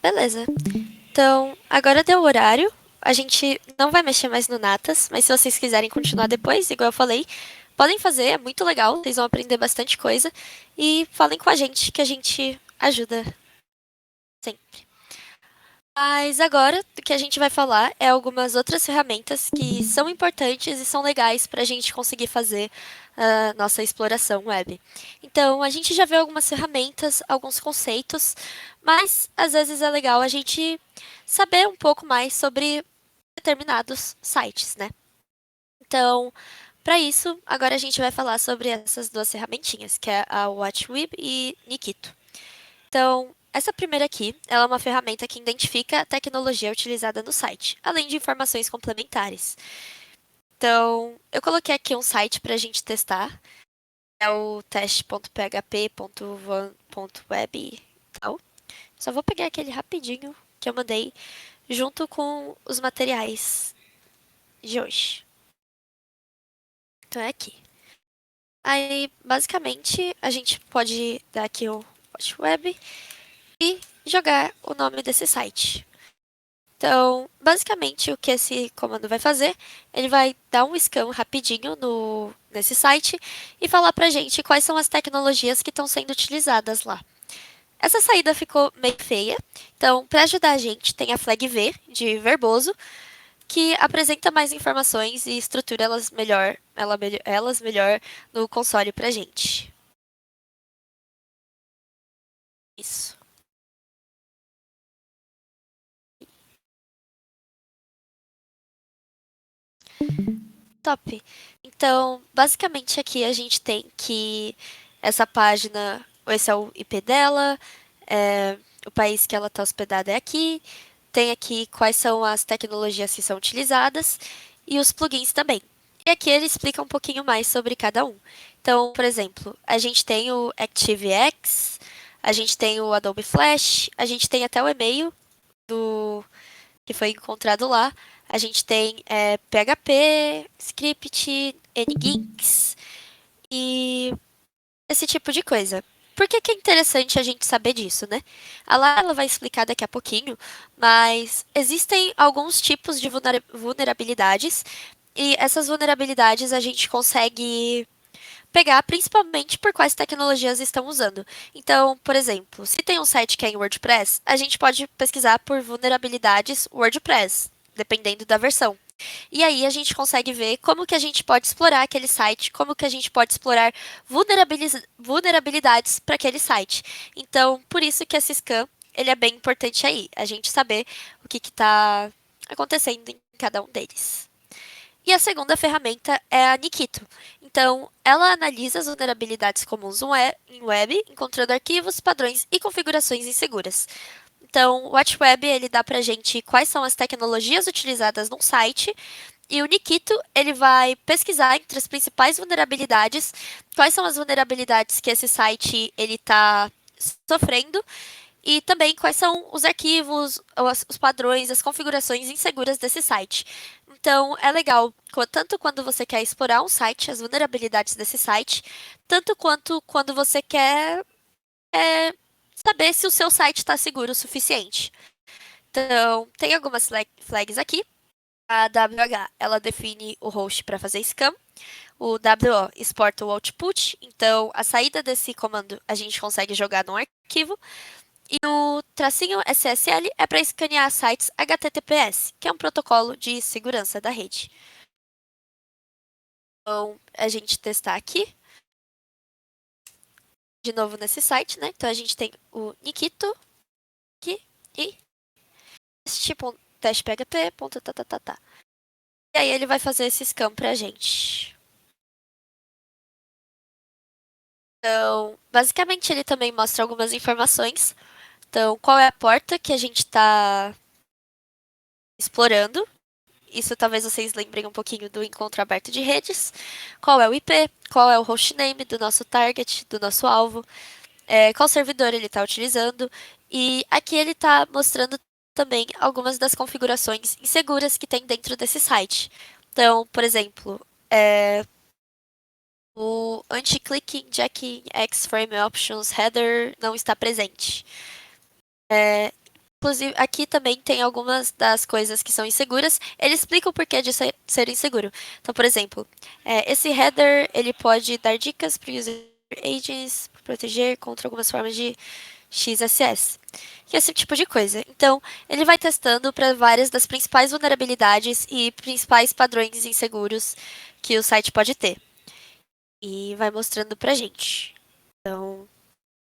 Beleza. Então, agora deu o horário. A gente não vai mexer mais no Natas, mas se vocês quiserem continuar depois, igual eu falei, podem fazer, é muito legal, vocês vão aprender bastante coisa. E falem com a gente, que a gente ajuda sempre. Mas agora, o que a gente vai falar é algumas outras ferramentas que são importantes e são legais para a gente conseguir fazer a nossa exploração web. Então, a gente já viu algumas ferramentas, alguns conceitos, mas às vezes é legal a gente saber um pouco mais sobre determinados sites, né? Então, para isso, agora a gente vai falar sobre essas duas ferramentinhas, que é a WatchWeb e Nikito. Então, essa primeira aqui, ela é uma ferramenta que identifica a tecnologia utilizada no site, além de informações complementares. Então, eu coloquei aqui um site para a gente testar, é o teste.php.van.web e tal. Só vou pegar aquele rapidinho que eu mandei junto com os materiais de hoje. Então é aqui. Aí, basicamente, a gente pode dar aqui o Watch Web e jogar o nome desse site. Então, basicamente, o que esse comando vai fazer, ele vai dar um scan rapidinho nesse site e falar pra gente quais são as tecnologias que estão sendo utilizadas lá. Essa saída ficou meio feia, então, para ajudar a gente, tem a flag V, de verboso, que apresenta mais informações e estrutura elas melhor no console pra gente. Isso. Top. Então, basicamente aqui a gente tem que essa página, esse é o IP dela, o país que ela está hospedada é aqui, tem aqui quais são as tecnologias que são utilizadas e os plugins também. E aqui ele explica um pouquinho mais sobre cada um. Então, por exemplo, a gente tem o ActiveX, a gente tem o Adobe Flash, a gente tem até o e-mail do que foi encontrado lá. A gente tem PHP, Script, Nginx e esse tipo de coisa. Por que que é interessante a gente saber disso, né? A Lara ela vai explicar daqui a pouquinho, mas existem alguns tipos de vulnerabilidades e essas vulnerabilidades a gente consegue pegar principalmente por quais tecnologias estão usando. Então, por exemplo, se tem um site que é em WordPress, a gente pode pesquisar por vulnerabilidades WordPress, dependendo da versão. E aí a gente consegue ver como que a gente pode explorar aquele site, como que a gente pode explorar vulnerabilidades para aquele site. Então, por isso que esse scan, ele é bem importante aí, a gente saber o que está acontecendo em cada um deles. E a segunda ferramenta é a Nikito. Então, ela analisa as vulnerabilidades comuns em web, encontrando arquivos, padrões e configurações inseguras. Então, o WatchWeb ele dá pra gente quais são as tecnologias utilizadas num site e o Nikito ele vai pesquisar entre as principais vulnerabilidades, quais são as vulnerabilidades que esse site ele está sofrendo e também quais são os arquivos, os padrões, as configurações inseguras desse site. Então, é legal, tanto quando você quer explorar um site, as vulnerabilidades desse site, tanto quanto quando você quer é, saber se o seu site está seguro o suficiente. Então, tem algumas flags aqui. A WH, ela define o host para fazer scan. O WO exporta o output. Então, a saída desse comando a gente consegue jogar num arquivo. E o tracinho SSL é para escanear sites HTTPS, que é um protocolo de segurança da rede. Então, a gente testar aqui, de novo nesse site, né? Então, a gente tem o Nikito aqui e teste PHP, ponto, tá, tá, tá, tá. E aí ele vai fazer esse scan pra gente. Então, basicamente ele também mostra algumas informações. Então, qual é a porta que a gente está explorando? Isso talvez vocês lembrem um pouquinho do encontro aberto de redes. Qual é o IP? Qual é o hostname do nosso target, do nosso alvo? Qual servidor ele está utilizando? E aqui ele está mostrando também algumas das configurações inseguras que tem dentro desse site. Então, por exemplo, o anti-clicking jacking X frame options header não está presente. Inclusive, aqui também tem algumas das coisas que são inseguras. Ele explica o porquê de ser inseguro. Então, por exemplo, esse header ele pode dar dicas para o user agents para proteger contra algumas formas de XSS. E esse tipo de coisa. Então, ele vai testando para várias das principais vulnerabilidades e principais padrões inseguros que o site pode ter. E vai mostrando pra gente. Então,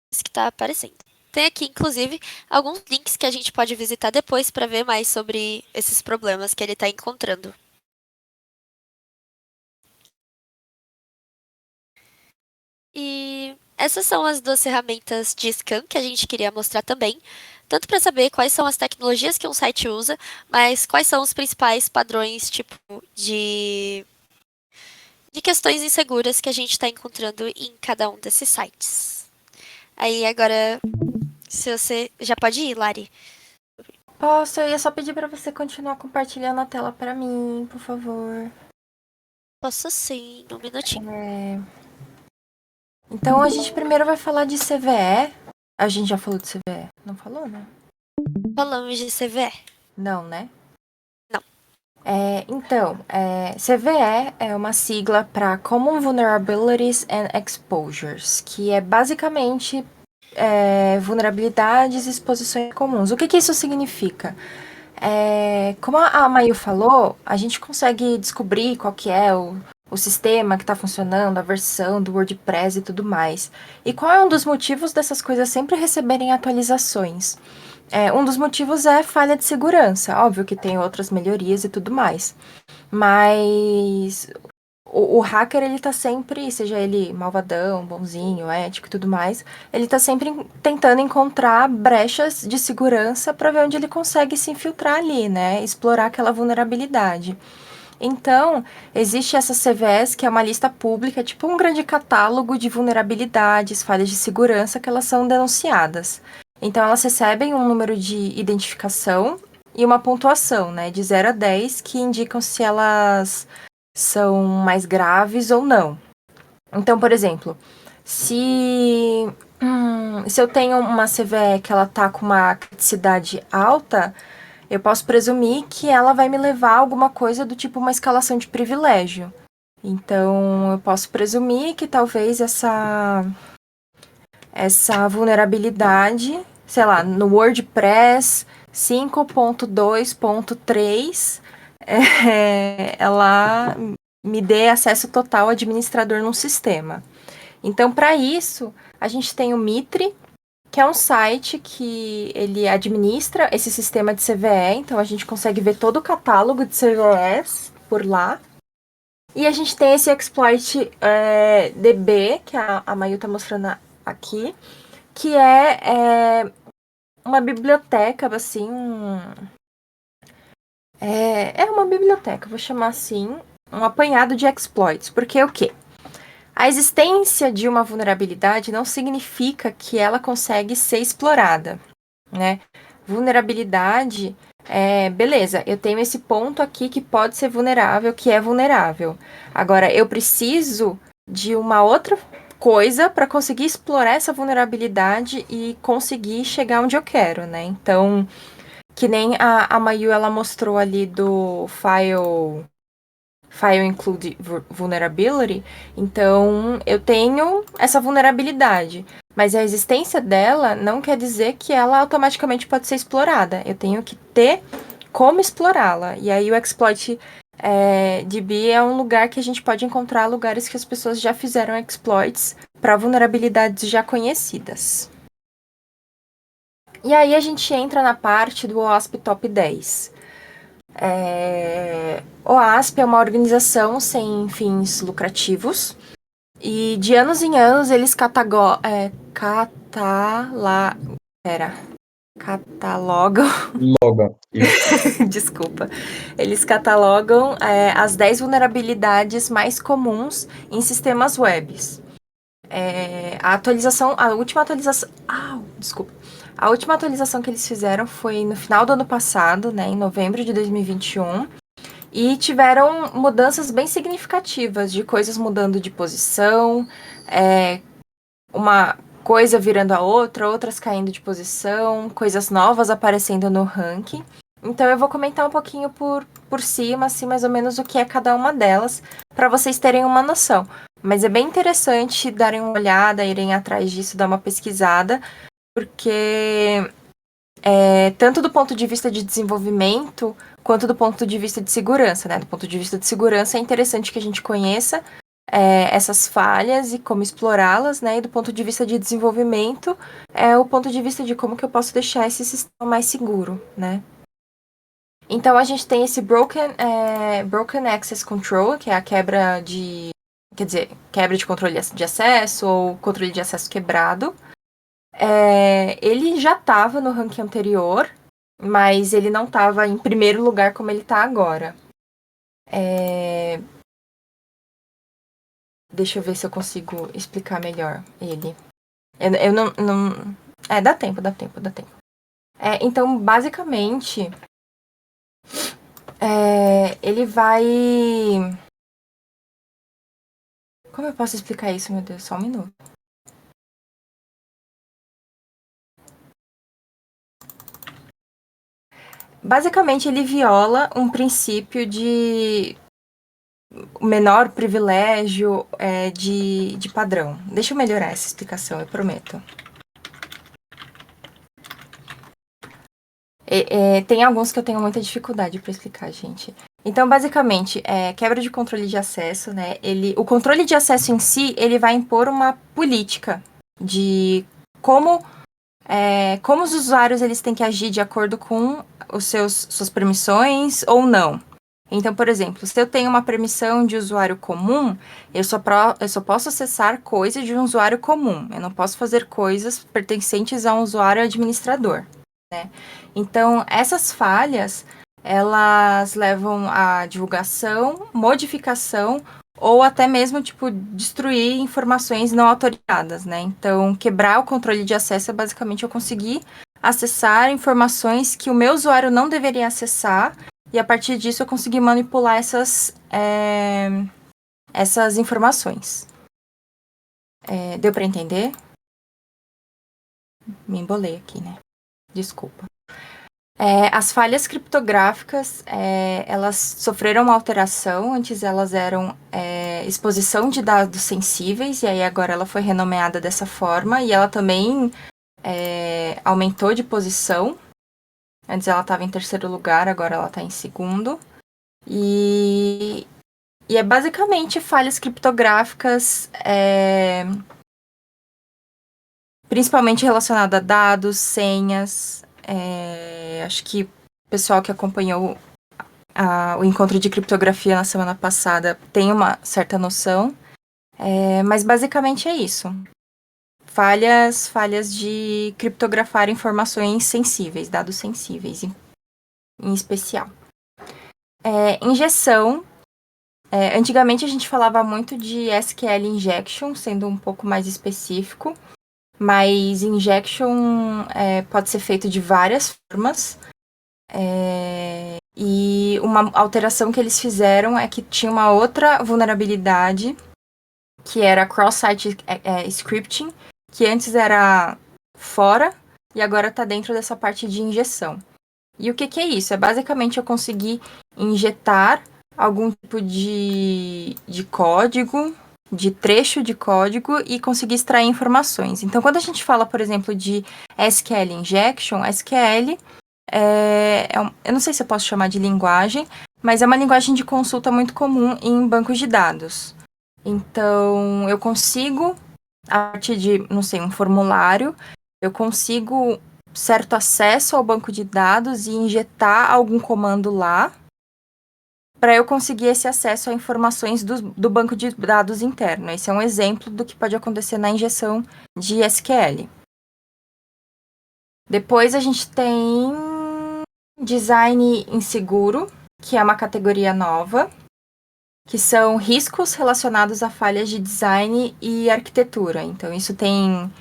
isso que tá aparecendo. Tem aqui, inclusive, alguns links que a gente pode visitar depois para ver mais sobre esses problemas que ele está encontrando. E essas são as duas ferramentas de scan que a gente queria mostrar também, tanto para saber quais são as tecnologias que um site usa, mas quais são os principais padrões, tipo, de questões inseguras que a gente está encontrando em cada um desses sites. Aí agora, se você já pode ir, Lari. Posso? Eu ia só pedir pra você continuar compartilhando a tela pra mim, por favor. Posso sim, um minutinho. Então a gente primeiro vai falar de CVE. A gente já falou de CVE? Não falou, né? Falamos de CVE. Não, né? Não. Então, CVE é uma sigla para Common Vulnerabilities and Exposures, que é basicamente vulnerabilidades e exposições comuns. O que isso significa? Como a Mayu falou, a gente consegue descobrir qual que é o sistema que está funcionando, a versão do WordPress e tudo mais. E qual é um dos motivos dessas coisas sempre receberem atualizações? Um dos motivos é falha de segurança. Óbvio que tem outras melhorias e tudo mais. Mas o hacker, ele tá sempre, seja ele malvadão, bonzinho, ético e tudo mais, ele tá sempre tentando encontrar brechas de segurança para ver onde ele consegue se infiltrar ali, né? Explorar aquela vulnerabilidade. Então, existe essa CVS, que é uma lista pública, tipo um grande catálogo de vulnerabilidades, falhas de segurança que elas são denunciadas. Então, elas recebem um número de identificação e uma pontuação, né, de 0 a 10, que indicam se elas são mais graves ou não. Então, por exemplo, se eu tenho uma CVE que ela tá com uma criticidade alta, eu posso presumir que ela vai me levar a alguma coisa do tipo uma escalação de privilégio. Então, eu posso presumir que talvez essa vulnerabilidade, sei lá, no WordPress 5.2.3, ela me dê acesso total ao administrador num sistema. Então, para isso, a gente tem o Mitre, que é um site que ele administra esse sistema de CVE, então a gente consegue ver todo o catálogo de CVEs por lá. E a gente tem esse exploit DB, que a Mayu tá mostrando aqui, que é uma biblioteca, assim, é uma biblioteca, vou chamar assim, um apanhado de exploits. Porque o quê? A existência de uma vulnerabilidade não significa que ela consegue ser explorada, né? Vulnerabilidade beleza, eu tenho esse ponto aqui que pode ser vulnerável, que é vulnerável. Agora, eu preciso de uma outra coisa para conseguir explorar essa vulnerabilidade e conseguir chegar onde eu quero, né? Então, que nem a Mayu, ela mostrou ali do File Include Vulnerability, então eu tenho essa vulnerabilidade, mas a existência dela não quer dizer que ela automaticamente pode ser explorada. Eu tenho que ter como explorá-la. E aí o exploit DB é um lugar que a gente pode encontrar lugares que as pessoas já fizeram exploits para vulnerabilidades já conhecidas. E aí a gente entra na parte do OWASP Top 10. O OASP é uma organização sem fins lucrativos e de anos em anos eles catalogam. Logo, isso. Desculpa. Eles catalogam as 10 vulnerabilidades mais comuns em sistemas webs. A última atualização. Desculpa. A última atualização que eles fizeram foi no final do ano passado, né, em novembro de 2021. E tiveram mudanças bem significativas, de coisas mudando de posição, coisa virando a outra, outras caindo de posição, coisas novas aparecendo no ranking. Então eu vou comentar um pouquinho por cima, assim, mais ou menos o que é cada uma delas, para vocês terem uma noção. Mas é bem interessante darem uma olhada, irem atrás disso, dar uma pesquisada, porque tanto do ponto de vista de desenvolvimento, quanto do ponto de vista de segurança, né? Do ponto de vista de segurança, é interessante que a gente conheça essas falhas e como explorá-las, né? E do ponto de vista de desenvolvimento, o ponto de vista de como que eu posso deixar esse sistema mais seguro, né? Então, a gente tem esse Broken Access Control, que é a quebra de controle de acesso ou controle de acesso quebrado. Ele já estava no ranking anterior, mas ele não estava em primeiro lugar como ele está agora. Deixa eu ver se eu consigo explicar melhor ele. Eu não... dá tempo. Então, basicamente, ele vai... Como eu posso explicar isso, meu Deus? Só um minuto. Basicamente, ele viola um princípio de menor privilégio de padrão. Deixa eu melhorar essa explicação, eu prometo. Tem alguns que eu tenho muita dificuldade para explicar, gente. Então, basicamente, quebra de controle de acesso, né? O controle de acesso em si, ele vai impor uma política de como os usuários eles têm que agir de acordo com suas permissões ou não. Então, por exemplo, se eu tenho uma permissão de usuário comum, eu só posso acessar coisas de um usuário comum. Eu não posso fazer coisas pertencentes a um usuário administrador, né? Então, essas falhas, elas levam à divulgação, modificação ou até mesmo, destruir informações não autorizadas, né? Então, quebrar o controle de acesso é basicamente eu conseguir acessar informações que o meu usuário não deveria acessar e a partir disso eu conseguir manipular essas informações. Deu para entender? Me embolei aqui, né? Desculpa. As falhas criptográficas, elas sofreram uma alteração. Antes elas eram exposição de dados sensíveis, e aí agora ela foi renomeada dessa forma, e ela também aumentou de posição. Antes ela estava em terceiro lugar, agora ela está em segundo. E é basicamente falhas criptográficas, principalmente relacionadas a dados, senhas. Acho que o pessoal que acompanhou o encontro de criptografia na semana passada tem uma certa noção. Mas basicamente é isso. Falhas de criptografar informações sensíveis, dados sensíveis em especial. Injeção. Antigamente a gente falava muito de SQL injection, sendo um pouco mais específico, mas injection pode ser feito de várias formas. E uma alteração que eles fizeram é que tinha uma outra vulnerabilidade, que era cross-site scripting, que antes era fora e agora está dentro dessa parte de injeção. E o que é isso? Basicamente eu conseguir injetar algum tipo de código, de trecho de código e conseguir extrair informações. Então, quando a gente fala, por exemplo, de SQL injection, SQL eu não sei se eu posso chamar de linguagem, mas é uma linguagem de consulta muito comum em bancos de dados. Então, eu consigo, a partir de, não sei, um formulário, eu consigo certo acesso ao banco de dados e injetar algum comando lá para eu conseguir esse acesso a informações do banco de dados interno. Esse é um exemplo do que pode acontecer na injeção de SQL. Depois a gente tem design inseguro, que é uma categoria nova, que são riscos relacionados a falhas de design e arquitetura. Então, isso tem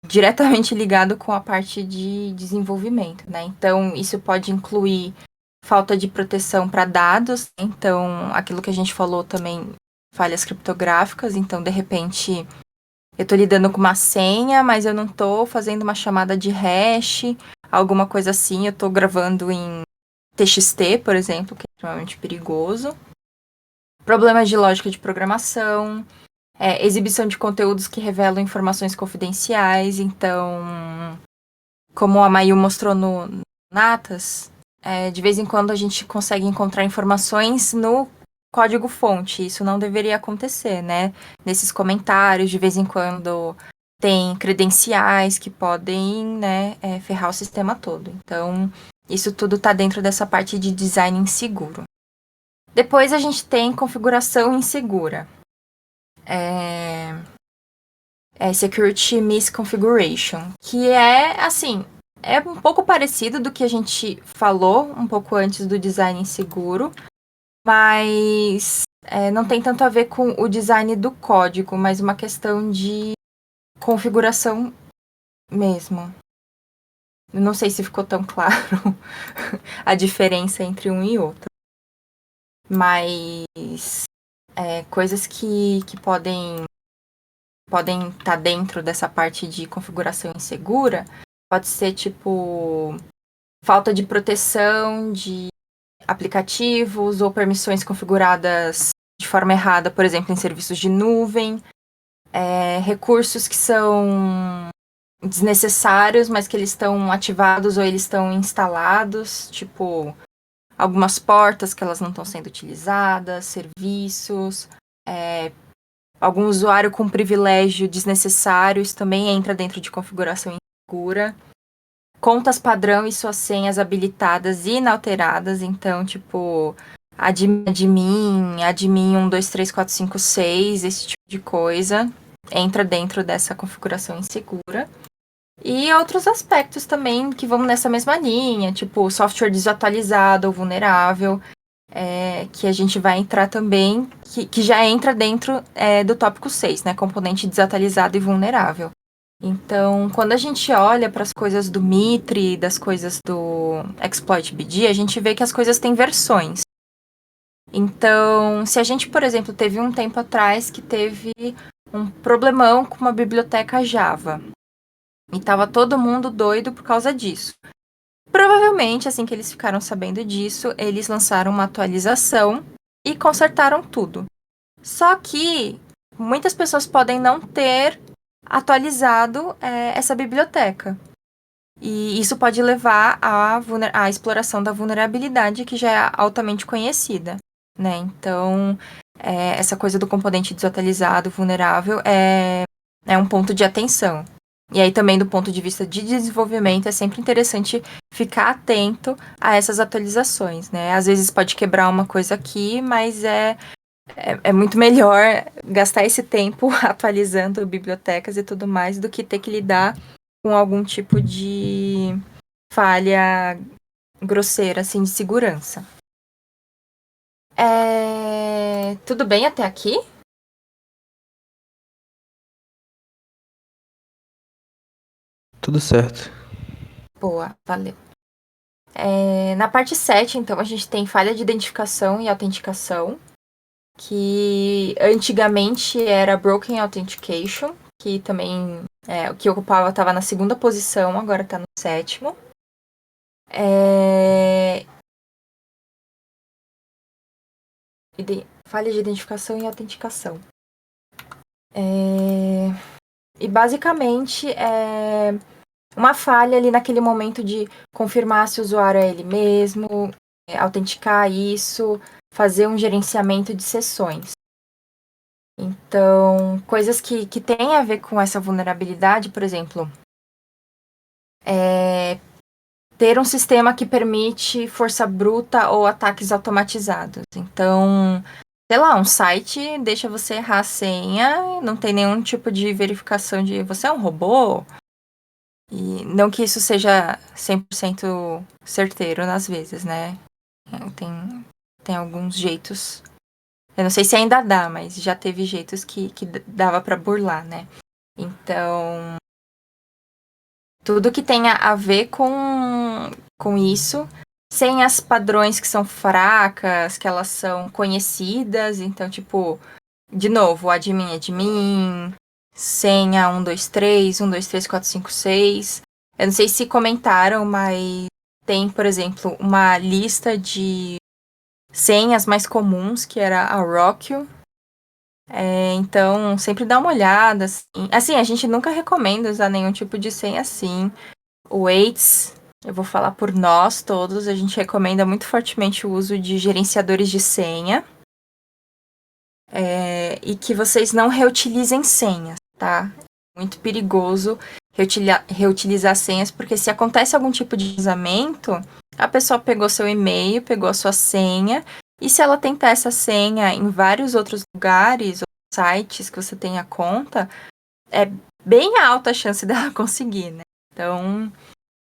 diretamente ligado com a parte de desenvolvimento, né? Então, isso pode incluir falta de proteção para dados. Então, aquilo que a gente falou também, falhas criptográficas. Então, de repente, eu tô lidando com uma senha, mas eu não tô fazendo uma chamada de hash, alguma coisa assim. Eu tô gravando em TXT, por exemplo, que é extremamente perigoso. Problemas de lógica de programação, exibição de conteúdos que revelam informações confidenciais. Então, como a Mayu mostrou no Natas, de vez em quando a gente consegue encontrar informações no código-fonte. Isso não deveria acontecer, né? Nesses comentários, de vez em quando tem credenciais que podem, né, ferrar o sistema todo. Então, isso tudo está dentro dessa parte de design inseguro. Depois a gente tem configuração insegura. Security Misconfiguration, que é, assim, é um pouco parecido do que a gente falou um pouco antes do design inseguro, mas não tem tanto a ver com o design do código, mas uma questão de configuração mesmo. Eu não sei se ficou tão claro a diferença entre um e outro. Mas coisas que podem estar dentro dessa parte de configuração insegura pode ser tipo falta de proteção de aplicativos ou permissões configuradas de forma errada, por exemplo, em serviços de nuvem, recursos que são desnecessários, mas que eles estão ativados ou eles estão instalados, tipo algumas portas que elas não estão sendo utilizadas, serviços, algum usuário com privilégio desnecessário, isso também entra dentro de configuração insegura. Contas padrão e suas senhas habilitadas e inalteradas, então, tipo, admin 1, 2, 3, 4, 5, 6, esse tipo de coisa, entra dentro dessa configuração insegura. E outros aspectos também que vão nessa mesma linha, tipo, software desatualizado ou vulnerável, que a gente vai entrar também, que já entra dentro do tópico 6, né? Componente desatualizado e vulnerável. Então, quando a gente olha para as coisas do Mitre, das coisas do ExploitBD, a gente vê que as coisas têm versões. Então, se a gente, por exemplo, teve um tempo atrás que teve um problemão com uma biblioteca Java, e tava todo mundo doido por causa disso. Provavelmente, assim que eles ficaram sabendo disso, eles lançaram uma atualização e consertaram tudo. Só que muitas pessoas podem não ter atualizado essa biblioteca. E isso pode levar à exploração da vulnerabilidade que já é altamente conhecida, né? Então, essa coisa do componente desatualizado, vulnerável, é um ponto de atenção. E aí também do ponto de vista de desenvolvimento é sempre interessante ficar atento a essas atualizações, né? Às vezes pode quebrar uma coisa aqui, mas é muito melhor gastar esse tempo atualizando bibliotecas e tudo mais do que ter que lidar com algum tipo de falha grosseira, assim, de segurança. Tudo bem até aqui? Tudo certo. Boa, valeu. Na parte 7, então, a gente tem falha de identificação e autenticação, que antigamente era Broken Authentication, que também o que ocupava estava na 2ª posição, agora está no 7º. Falha de identificação e autenticação. E basicamente é uma falha ali naquele momento de confirmar se o usuário é ele mesmo, autenticar isso, fazer um gerenciamento de sessões. Então, coisas que têm a ver com essa vulnerabilidade, por exemplo, ter um sistema que permite força bruta ou ataques automatizados. Então, sei lá, um site deixa você errar a senha, não tem nenhum tipo de verificação de você é um robô. E não que isso seja 100% certeiro nas vezes, né? Tem alguns jeitos. Eu não sei se ainda dá, mas já teve jeitos que dava pra burlar, né? Então, tudo que tenha a ver com isso, sem as padrões que são fracas, que elas são conhecidas. Então, tipo, de novo, admin, senha 123, 123456. Eu não sei se comentaram, mas tem, por exemplo, uma lista de senhas mais comuns, que era a Rockio. Então, sempre dá uma olhada. Assim, a gente nunca recomenda usar nenhum tipo de senha assim. O Waits, eu vou falar por nós todos, a gente recomenda muito fortemente o uso de gerenciadores de senha. E que vocês não reutilizem senhas, tá? É muito perigoso reutilizar senhas, porque se acontece algum tipo de vazamento, a pessoa pegou seu e-mail, pegou a sua senha, e se ela tentar essa senha em vários outros lugares, ou sites que você tenha conta, é bem alta a chance dela conseguir, né? Então,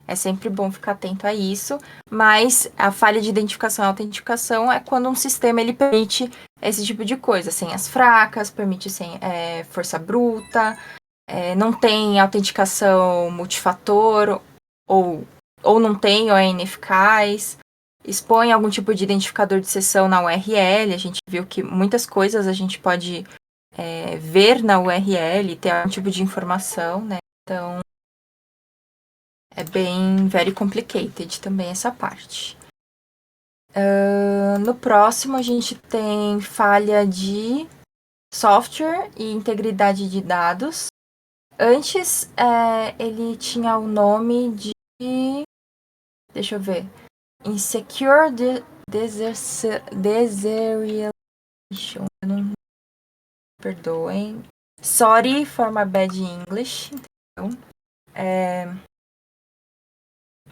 é sempre bom ficar atento a isso, mas a falha de identificação e autenticação é quando um sistema ele permite esse tipo de coisa, senhas fracas, permite força bruta, não tem autenticação multifator, ou não tem, ou é ineficaz, expõe algum tipo de identificador de sessão na URL, a gente viu que muitas coisas a gente pode ver na URL, ter algum tipo de informação, né? Então, é bem very complicated também essa parte. No próximo, a gente tem falha de software e integridade de dados. Antes, ele tinha o nome de... Deixa eu ver. Insecure Deserialization. Não perdoem. Sorry for my bad English. Entendeu?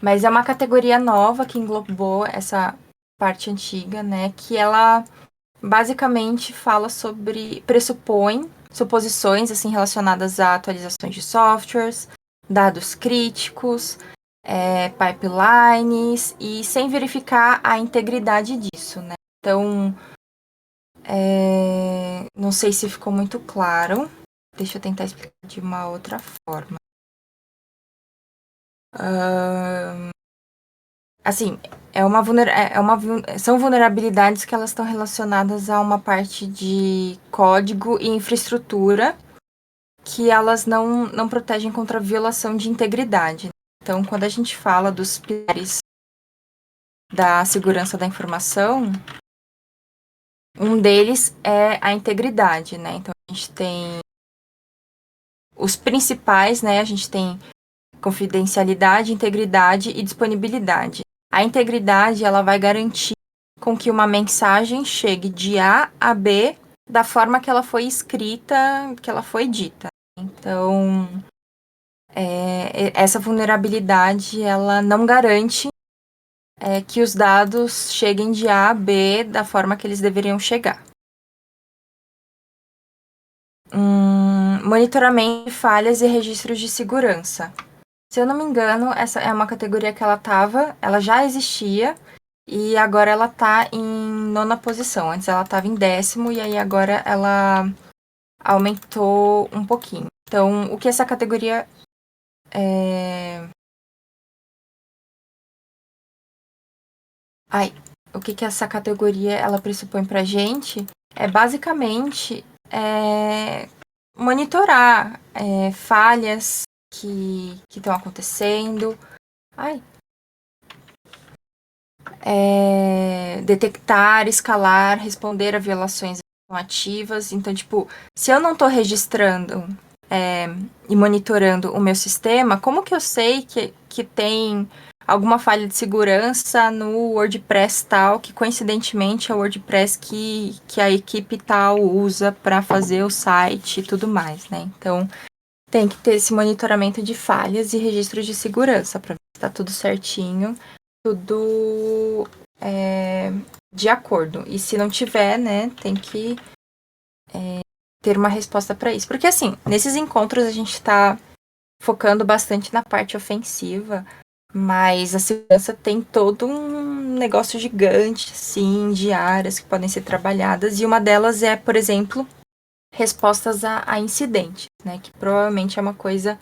Mas é uma categoria nova que englobou essa parte antiga, né? Que ela basicamente fala pressupõe suposições assim relacionadas a atualizações de softwares, dados críticos, pipelines, e sem verificar a integridade disso, né? Então, não sei se ficou muito claro. Deixa eu tentar explicar de uma outra forma. Assim, são vulnerabilidades que elas estão relacionadas a uma parte de código e infraestrutura que elas não protegem contra a violação de integridade. Então, quando a gente fala dos pilares da segurança da informação, um deles é a integridade, né? Então, a gente tem os principais, né? A gente tem confidencialidade, integridade e disponibilidade. A integridade, ela vai garantir com que uma mensagem chegue de A a B da forma que ela foi escrita, que ela foi dita. Então, essa vulnerabilidade, ela não garante que os dados cheguem de A a B da forma que eles deveriam chegar. Monitoramento de falhas e registros de segurança. Se eu não me engano, essa é uma categoria que ela já existia, e agora ela tá em 9ª posição. Antes ela estava em 10º, e aí agora ela aumentou um pouquinho. Então, o que essa categoria o que essa categoria ela pressupõe pra gente é basicamente monitorar falhas que estão acontecendo. Detectar, escalar, responder a violações ativas. Então, tipo, se eu não estou registrando e monitorando o meu sistema, como que eu sei que tem alguma falha de segurança no WordPress tal, que coincidentemente é o WordPress que a equipe tal usa para fazer o site e tudo mais, né? Então, tem que ter esse monitoramento de falhas e registro de segurança para ver se está tudo certinho, tudo de acordo. E se não tiver, né, tem que ter uma resposta para isso. Porque, assim, nesses encontros a gente está focando bastante na parte ofensiva, mas a segurança tem todo um negócio gigante, assim, de áreas que podem ser trabalhadas. E uma delas é, por exemplo, respostas a incidentes, né? Que provavelmente é uma coisa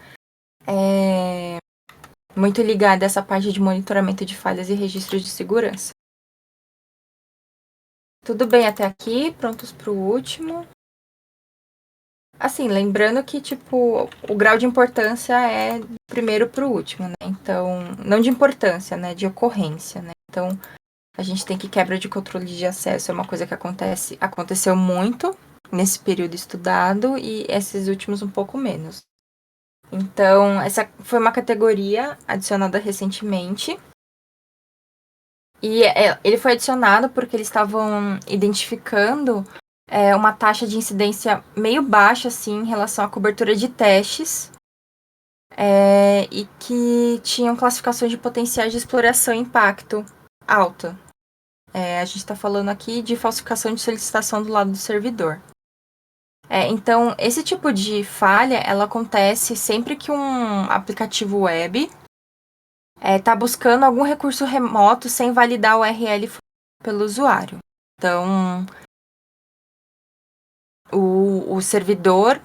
muito ligada a essa parte de monitoramento de falhas e registros de segurança. Tudo bem até aqui? Prontos para o último? Assim, lembrando que, tipo, o grau de importância é do primeiro pro último, né? Então, não de importância, né? De ocorrência, né? Então, a gente tem que quebra de controle de acesso é uma coisa que aconteceu muito nesse período estudado e esses últimos um pouco menos. Então, essa foi uma categoria adicionada recentemente. E ele foi adicionado porque eles estavam identificando uma taxa de incidência meio baixa, assim, em relação à cobertura de testes, e que tinham classificações de potenciais de exploração e impacto alta. A gente está falando aqui de falsificação de solicitação do lado do servidor. Então, esse tipo de falha, ela acontece sempre que um aplicativo web está buscando algum recurso remoto sem validar o URL pelo usuário. Então, o servidor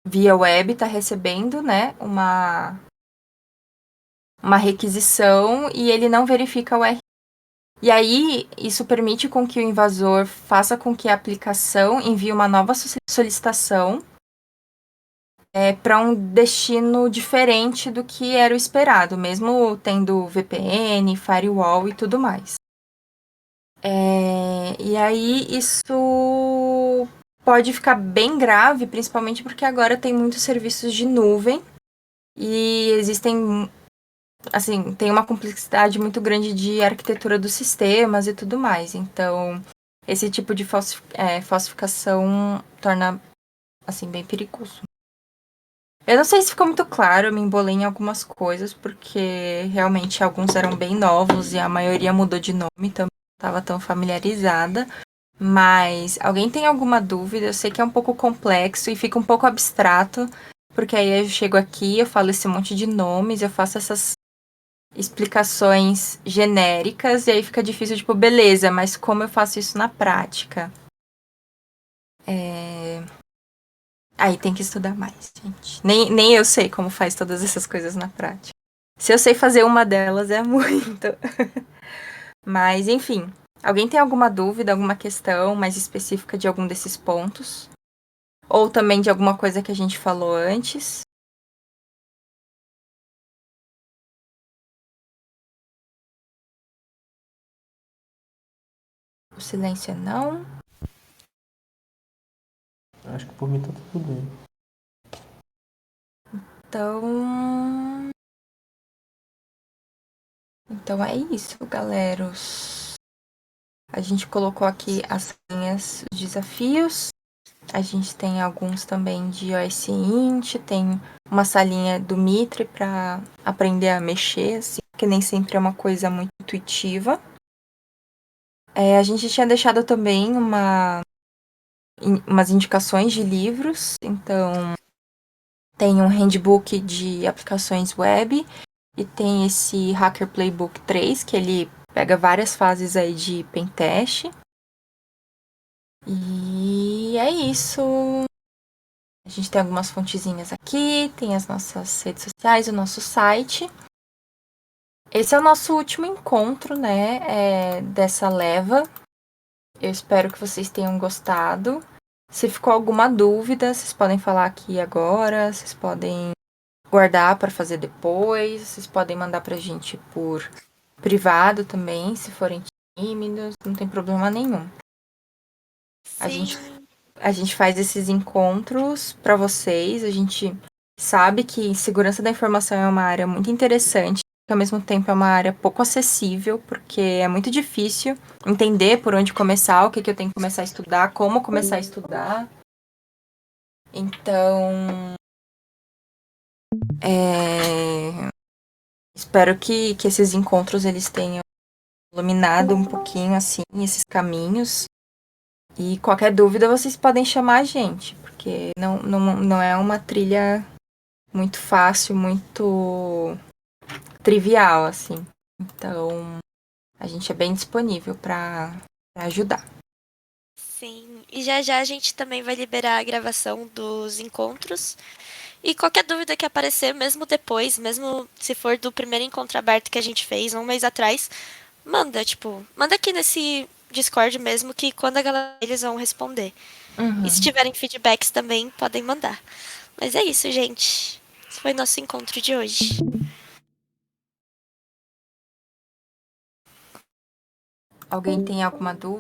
via web está recebendo, né, uma requisição e ele não verifica o URL. E aí, isso permite com que o invasor faça com que a aplicação envie uma nova solicitação para um destino diferente do que era o esperado, mesmo tendo VPN, firewall e tudo mais. E aí, isso pode ficar bem grave, principalmente porque agora tem muitos serviços de nuvem e existem, assim, tem uma complexidade muito grande de arquitetura dos sistemas e tudo mais. Então, esse tipo de falsificação torna, assim, bem perigoso. Eu não sei se ficou muito claro, eu me embolei em algumas coisas, porque realmente alguns eram bem novos e a maioria mudou de nome, então não estava tão familiarizada. Mas alguém tem alguma dúvida? Eu sei que é um pouco complexo e fica um pouco abstrato, porque aí eu chego aqui, eu falo esse monte de nomes, eu faço essas explicações genéricas e aí fica difícil, tipo, beleza, mas como eu faço isso na prática? Aí tem que estudar mais, gente. Nem eu sei como faz todas essas coisas na prática. Se eu sei fazer uma delas, é muito. Mas, enfim. Alguém tem alguma dúvida, alguma questão mais específica de algum desses pontos? Ou também de alguma coisa que a gente falou antes? O silêncio é não. Acho que por mim tá tudo bem. Então. Então é isso, galeros. A gente colocou aqui as linhas, os desafios. A gente tem alguns também de OS Int, tem uma salinha do Mitre para aprender a mexer, assim, que nem sempre é uma coisa muito intuitiva. A gente tinha deixado também umas indicações de livros, então tem um handbook de aplicações web e tem esse Hacker Playbook 3, que ele pega várias fases aí de pentest. E é isso. A gente tem algumas fontezinhas aqui, tem as nossas redes sociais, o nosso site. Esse é o nosso último encontro, né, dessa leva. Eu espero que vocês tenham gostado. Se ficou alguma dúvida, vocês podem falar aqui agora, vocês podem guardar para fazer depois, vocês podem mandar pra gente por privado também, se forem tímidos, não tem problema nenhum. Sim. A gente faz esses encontros para vocês, a gente sabe que segurança da informação é uma área muito interessante, que ao mesmo tempo é uma área pouco acessível, porque é muito difícil entender por onde começar, o que eu tenho que começar a estudar, como começar a estudar. Então, espero que esses encontros eles tenham iluminado um pouquinho assim esses caminhos. E qualquer dúvida vocês podem chamar a gente, porque não é uma trilha muito fácil, muito trivial, assim. Então, a gente é bem disponível para ajudar. Sim, e já já a gente também vai liberar a gravação dos encontros. E qualquer dúvida que aparecer, mesmo depois, mesmo se for do primeiro encontro aberto que a gente fez um mês atrás, manda aqui nesse Discord mesmo, que quando a galera eles vão responder. Uhum. E se tiverem feedbacks também, podem mandar. Mas é isso, gente. Esse foi nosso encontro de hoje. Alguém tem alguma dúvida?